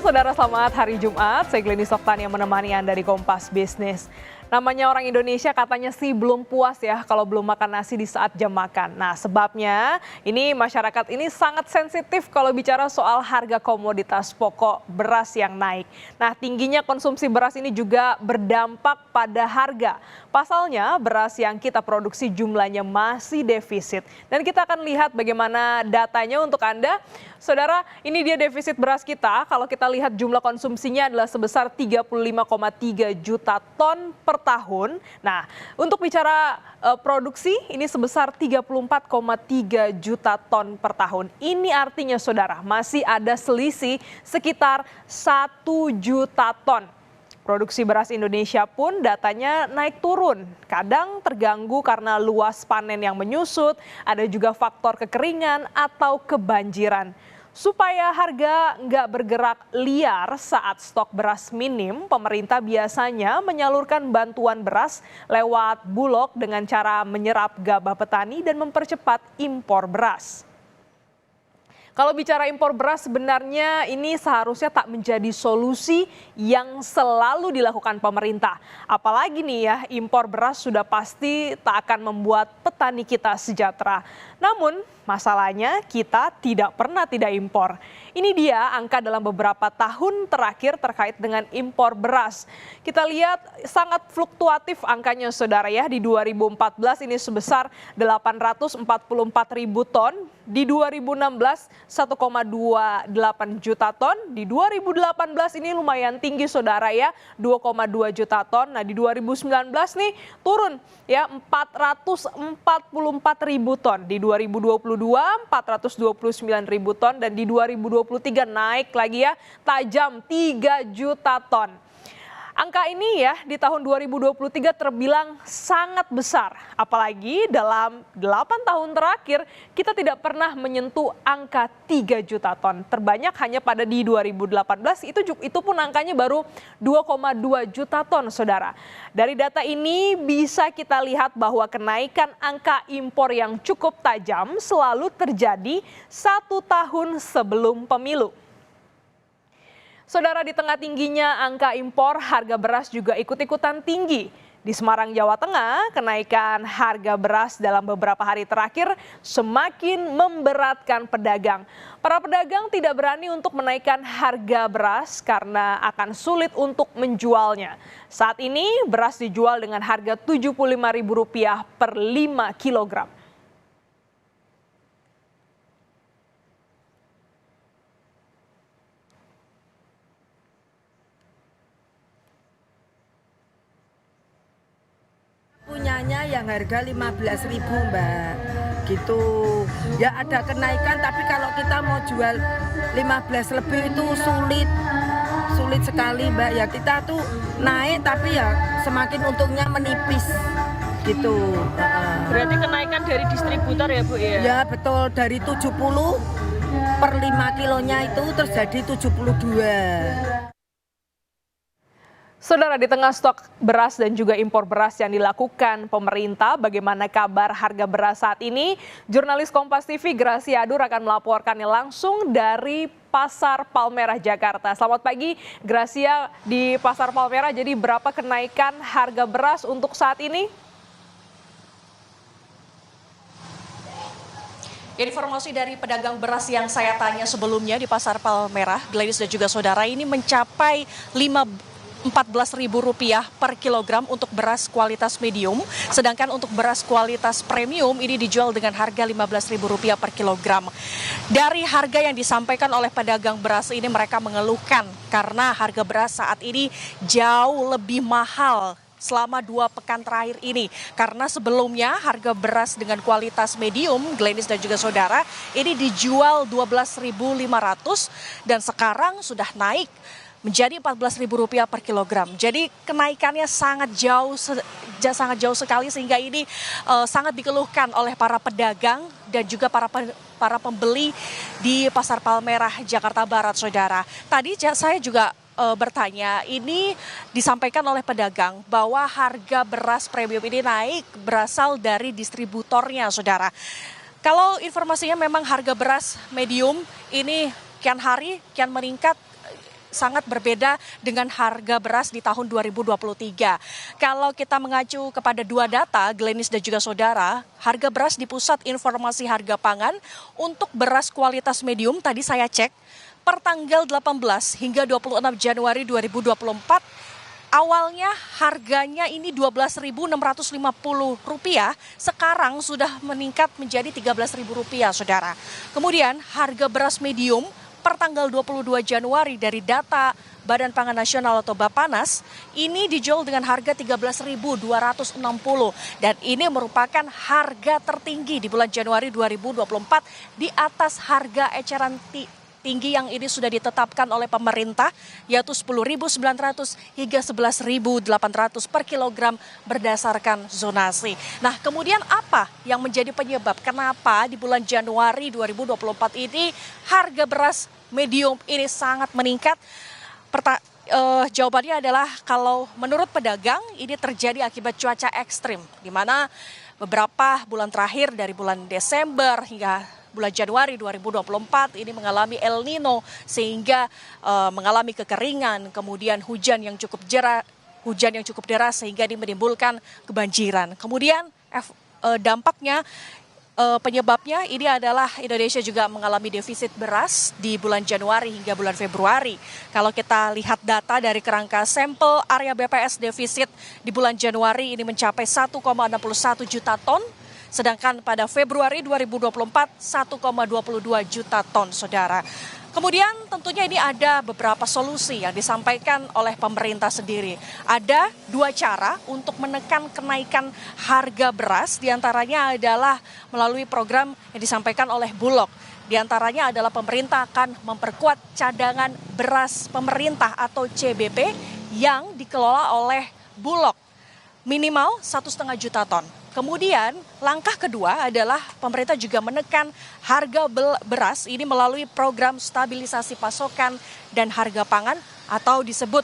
Saudara, selamat hari Jumat. Saya Glenny Softan yang menemani Anda di Kompas Bisnis. Namanya orang Indonesia katanya sih belum puas ya kalau belum makan nasi di saat jam makan. Nah, sebabnya ini masyarakat ini sangat sensitif kalau bicara soal harga komoditas pokok beras yang naik. Nah, tingginya konsumsi beras ini juga berdampak pada harga. Pasalnya, beras yang kita produksi jumlahnya masih defisit. Dan kita akan lihat bagaimana datanya untuk Anda. Saudara, ini dia defisit beras kita. Kalau kita lihat jumlah konsumsinya adalah sebesar 35,3 juta ton per tahun. Nah, untuk bicara produksi ini sebesar 34,3 juta ton per tahun. Ini artinya saudara masih ada selisih sekitar 1 juta ton. Produksi beras Indonesia pun datanya naik turun. Kadang terganggu karena luas panen yang menyusut, ada juga faktor kekeringan atau kebanjiran. Supaya harga nggak bergerak liar saat stok beras minim, pemerintah biasanya menyalurkan bantuan beras lewat Bulog dengan cara menyerap gabah petani dan mempercepat impor beras. Kalau bicara impor beras, sebenarnya ini seharusnya tak menjadi solusi yang selalu dilakukan pemerintah. Apalagi nih ya, impor beras sudah pasti tak akan membuat petani kita sejahtera. Namun masalahnya kita tidak pernah tidak impor. Ini dia angka dalam beberapa tahun terakhir terkait dengan impor beras. Kita lihat sangat fluktuatif angkanya saudara ya. Di 2014 ini sebesar 844 ribu ton. Di 2016 1,28 juta ton. Di 2018 ini lumayan tinggi saudara ya, 2,2 juta ton. Nah di 2019 nih turun ya 444 ribu ton. Di 2022 429 ribu ton dan di 2023 naik lagi ya tajam 3 juta ton. Angka ini ya di tahun 2023 terbilang sangat besar. Apalagi dalam 8 tahun terakhir kita tidak pernah menyentuh angka 3 juta ton. Terbanyak hanya pada di 2018 itu pun angkanya baru 2,2 juta ton saudara. Dari data ini bisa kita lihat bahwa kenaikan angka impor yang cukup tajam selalu terjadi 1 tahun sebelum pemilu. Saudara, di tengah tingginya angka impor, harga beras juga ikut-ikutan tinggi. Di Semarang, Jawa Tengah, kenaikan harga beras dalam beberapa hari terakhir semakin memberatkan pedagang. Para pedagang tidak berani untuk menaikkan harga beras karena akan sulit untuk menjualnya. Saat ini beras dijual dengan harga Rp75.000 per 5 kilogram. Punyanya yang harga 15.000 Mbak, gitu. Ya ada kenaikan tapi kalau kita mau jual 15 lebih itu sulit sekali Mbak. Ya kita tuh naik tapi ya semakin untungnya menipis gitu. Berarti kenaikan dari distributor ya Bu ya? Ya betul, dari 70 per 5 kilonya itu terjadi 72. Saudara, di tengah stok beras dan juga impor beras yang dilakukan pemerintah, bagaimana kabar harga beras saat ini? Jurnalis Kompas TV Gracia Adur akan melaporkannya langsung dari Pasar Palmerah, Jakarta. Selamat pagi Gracia, di Pasar Palmerah, jadi berapa kenaikan harga beras untuk saat ini? Informasi dari pedagang beras yang saya tanya sebelumnya di Pasar Palmerah, Gladys dan juga saudara, ini mencapai Rp14.000 per kilogram untuk beras kualitas medium, sedangkan untuk beras kualitas premium ini dijual dengan harga Rp15.000 per kilogram. Dari harga yang disampaikan oleh pedagang beras ini, mereka mengeluhkan karena harga beras saat ini jauh lebih mahal selama 2 pekan terakhir ini. Karena sebelumnya harga beras dengan kualitas medium, Gladys dan juga saudara, ini dijual Rp12.500 dan sekarang sudah naik menjadi Rp14.000 per kilogram. Jadi kenaikannya sangat jauh sekali sehingga ini sangat dikeluhkan oleh para pedagang dan juga para pembeli di Pasar Palmerah, Jakarta Barat, saudara. Tadi saya juga bertanya, ini disampaikan oleh pedagang bahwa harga beras premium ini naik berasal dari distributornya, saudara. Kalau informasinya memang harga beras medium ini kian hari kian meningkat sangat berbeda dengan harga beras di tahun 2023. Kalau kita mengacu kepada dua data, Glenis dan juga saudara, harga beras di Pusat Informasi Harga Pangan untuk beras kualitas medium tadi saya cek per tanggal 18 hingga 26 Januari 2024 awalnya harganya ini Rp12.650, sekarang sudah meningkat menjadi Rp13.000, saudara. Kemudian harga beras medium per tanggal 22 Januari dari data Badan Pangan Nasional atau Bappenas, ini dijual dengan harga Rp13.260 dan ini merupakan harga tertinggi di bulan Januari 2024 di atas harga eceran tinggi yang ini sudah ditetapkan oleh pemerintah, yaitu Rp10.900 hingga Rp11.800 per kilogram berdasarkan zonasi. Nah, kemudian apa yang menjadi penyebab kenapa di bulan Januari 2024 ini harga beras medium ini sangat meningkat? Jawabannya adalah kalau menurut pedagang ini terjadi akibat cuaca ekstrim, di mana beberapa bulan terakhir dari bulan Desember hingga bulan Januari 2024 ini mengalami El Nino sehingga mengalami kekeringan, kemudian hujan yang cukup deras sehingga ini menimbulkan kebanjiran. Kemudian dampaknya penyebabnya ini adalah Indonesia juga mengalami defisit beras di bulan Januari hingga bulan Februari. Kalau kita lihat data dari kerangka sampel area BPS defisit di bulan Januari ini mencapai 1,61 juta ton. Sedangkan pada Februari 2024 1,22 juta ton, saudara. Kemudian tentunya ini ada beberapa solusi yang disampaikan oleh pemerintah sendiri. Ada dua cara untuk menekan kenaikan harga beras, diantaranya adalah melalui program yang disampaikan oleh Bulog. Di antaranya adalah pemerintah akan memperkuat cadangan beras pemerintah atau CBP yang dikelola oleh Bulog minimal 1,5 juta ton. Kemudian langkah kedua adalah pemerintah juga menekan harga beras ini melalui program stabilisasi pasokan dan harga pangan atau disebut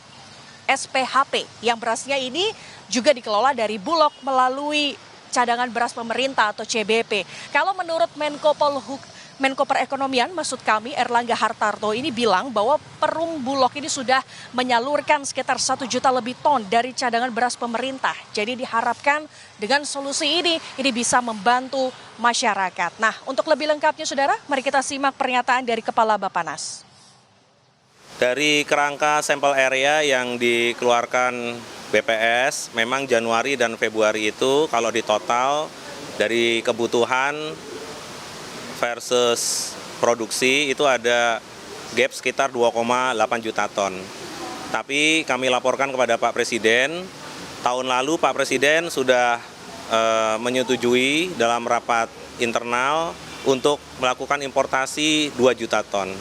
SPHP yang berasnya ini juga dikelola dari Bulog melalui cadangan beras pemerintah atau CBP. Kalau menurut Menko Perekonomian, maksud kami Erlangga Hartarto ini bilang bahwa Perum Bulog ini sudah menyalurkan sekitar 1 juta lebih ton dari cadangan beras pemerintah. Jadi diharapkan dengan solusi ini bisa membantu masyarakat. Nah, untuk lebih lengkapnya saudara, mari kita simak pernyataan dari Kepala Bappenas. Dari kerangka sampel area yang dikeluarkan BPS, memang Januari dan Februari itu kalau di total dari kebutuhan versus produksi itu ada gap sekitar 2,8 juta ton. Tapi kami laporkan kepada Pak Presiden, tahun lalu Pak Presiden sudah menyetujui dalam rapat internal untuk melakukan importasi 2 juta ton.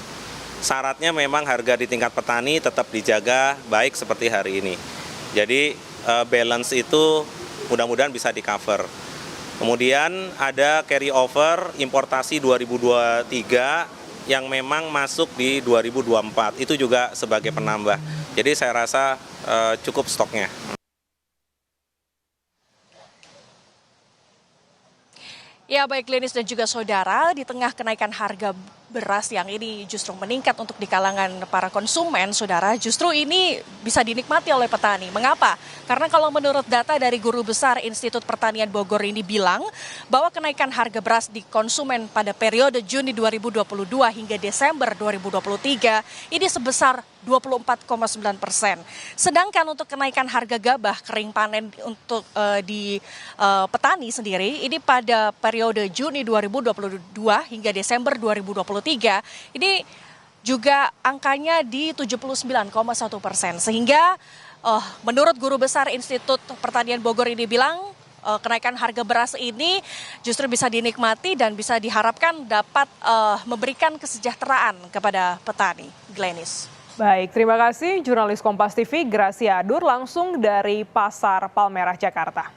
Syaratnya memang harga di tingkat petani tetap dijaga baik seperti hari ini. Jadi balance itu mudah-mudahan bisa di-cover. Kemudian ada carry over importasi 2023 yang memang masuk di 2024. Itu juga sebagai penambah. Jadi saya rasa cukup stoknya. Ya baik Glenis dan juga saudara, di tengah kenaikan harga beras yang ini justru meningkat untuk di kalangan para konsumen, saudara, justru ini bisa dinikmati oleh petani. Mengapa? Karena kalau menurut data dari Guru Besar Institut Pertanian Bogor ini bilang bahwa kenaikan harga beras di konsumen pada periode Juni 2022 hingga Desember 2023 ini sebesar 24,9%. Sedangkan untuk kenaikan harga gabah kering panen untuk di petani sendiri ini pada periode Juni 2022 hingga Desember 2023 ini juga angkanya di 79,1%. Sehingga menurut Guru Besar Institut Pertanian Bogor ini bilang kenaikan harga beras ini justru bisa dinikmati dan bisa diharapkan dapat memberikan kesejahteraan kepada petani. Glenis. Baik, terima kasih jurnalis Kompas TV Gracia Adur langsung dari Pasar Palmerah, Jakarta.